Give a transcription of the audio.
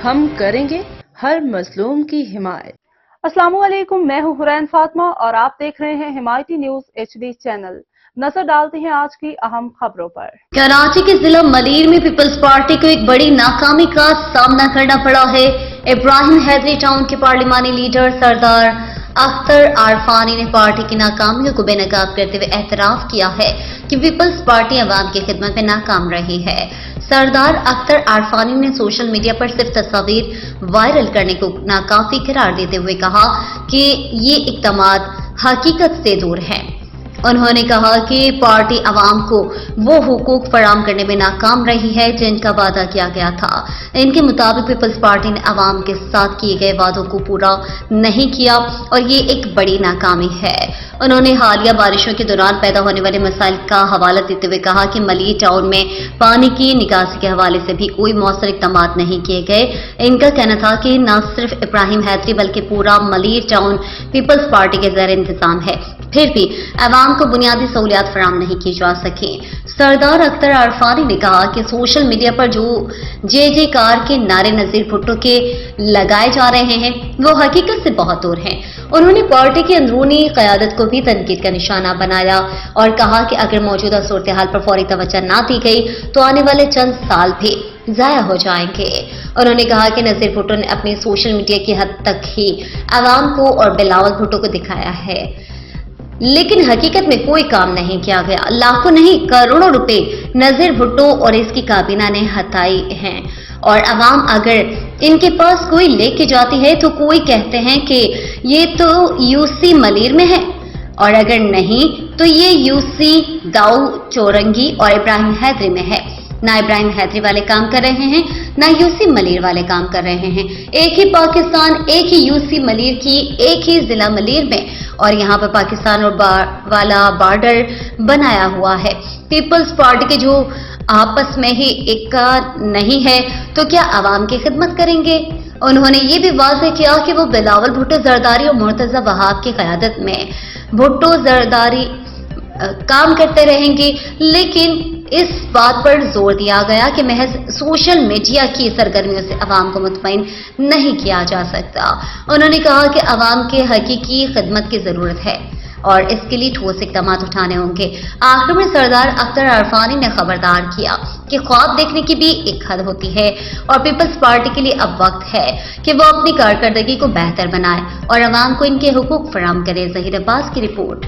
ہم کریں گے ہر مظلوم کی حمایت۔ السلام علیکم، میں ہوں حرین فاطمہ اور آپ دیکھ رہے ہیں حمایتی نیوز HD چینل۔ نظر ڈالتے ہیں آج کی اہم خبروں پر۔ کراچی کے ضلع ملیر میں پیپلز پارٹی کو ایک بڑی ناکامی کا سامنا کرنا پڑا ہے۔ ابراہیم حیدری ٹاؤن کے پارلیمانی لیڈر سردار اختر عارفانی نے پارٹی کی ناکامیوں کو بے نقاب کرتے ہوئے اعتراف کیا ہے کہ پیپلز پارٹی عوام کی خدمت میں ناکام رہی ہے۔ سردار اختر عارفانی نے سوشل میڈیا پر صرف تصاویر وائرل کرنے کو ناکافی قرار دیتے ہوئے کہا کہ یہ اقدامات حقیقت سے دور ہیں۔ انہوں نے کہا کہ پارٹی عوام کو وہ حقوق فراہم کرنے میں ناکام رہی ہے جن کا وعدہ کیا گیا تھا۔ ان کے مطابق پیپلز پارٹی نے عوام کے ساتھ کیے گئے وعدوں کو پورا نہیں کیا اور یہ ایک بڑی ناکامی ہے۔ انہوں نے حالیہ بارشوں کے دوران پیدا ہونے والے مسائل کا حوالہ دیتے ہوئے کہا کہ ملیر ٹاؤن میں پانی کی نکاسی کے حوالے سے بھی کوئی مؤثر اقدامات نہیں کیے گئے۔ ان کا کہنا تھا کہ نہ صرف ابراہیم حیدری بلکہ پورا ملیر ٹاؤن پیپلز پارٹی کے زیر انتظام ہے، پھر بھی عوام کو بنیادی سہولیات فراہم نہیں کی جا سکیں۔ سردار اختر عارفانی نے کہا کہ سوشل میڈیا پر جو جے کار کے نعرے نذیر بھٹو کے لگائے جا رہے ہیں وہ حقیقت سے بہت دور ہیں۔ انہوں نے پارٹی کی اندرونی قیادت کو بھی تنقید کا نشانہ بنایا اور کہا کہ اگر موجودہ صورتحال پر فوری توجہ نہ دی گئی تو آنے والے چند سال بھی ضائع ہو جائیں گے۔ انہوں نے کہا کہ نذیر بھٹو نے اپنی سوشل میڈیا کی حد تک ہی عوام کو اور بلاول بھٹو کو دکھایا ہے، لیکن حقیقت میں کوئی کام نہیں کیا گیا۔ لاکھوں نہیں کروڑوں روپے نذیر بھٹو اور اس کی کابینہ نے ہتھائے ہیں اور عوام اگر ان کے پاس کوئی لے کے جاتی ہے تو کوئی کہتے ہیں کہ یہ تو UC ملیر میں ہے اور اگر نہیں تو یہ UC داؤ چورنگی اور ابراہیم حیدری میں ہے۔ نہ ابراہیم حیدری والے کام کر رہے ہیں نہ UC ملیر والے کام کر رہے ہیں۔ ایک ہی پاکستان، ایک ہی UC ملیر کی ایک ہی ضلع ملیر میں اور یہاں پر پاکستان اور والا بارڈر بنایا ہوا ہے۔ پیپلز پارٹی کے جو آپس میں ہی ایک نہیں ہے تو کیا عوام کی خدمت کریں گے؟ انہوں نے یہ بھی واضح کیا کہ وہ بلاول بھٹو زرداری اور مرتضی وہاب کی قیادت میں بھٹو زرداری کام کرتے رہیں گے، لیکن اس بات پر زور دیا گیا کہ محض سوشل میڈیا کی سرگرمیوں سے عوام کو مطمئن نہیں کیا جا سکتا۔ انہوں نے کہا کہ عوام کے حقیقی خدمت کی ضرورت ہے اور اس کے لیے ٹھوس اقدامات اٹھانے ہوں گے۔ آخر میں سردار اختر عارفانی نے خبردار کیا کہ خواب دیکھنے کی بھی ایک حد ہوتی ہے اور پیپلز پارٹی کے لیے اب وقت ہے کہ وہ اپنی کارکردگی کو بہتر بنائے اور عوام کو ان کے حقوق فراہم کرے۔ ظہیر عباس کی رپورٹ۔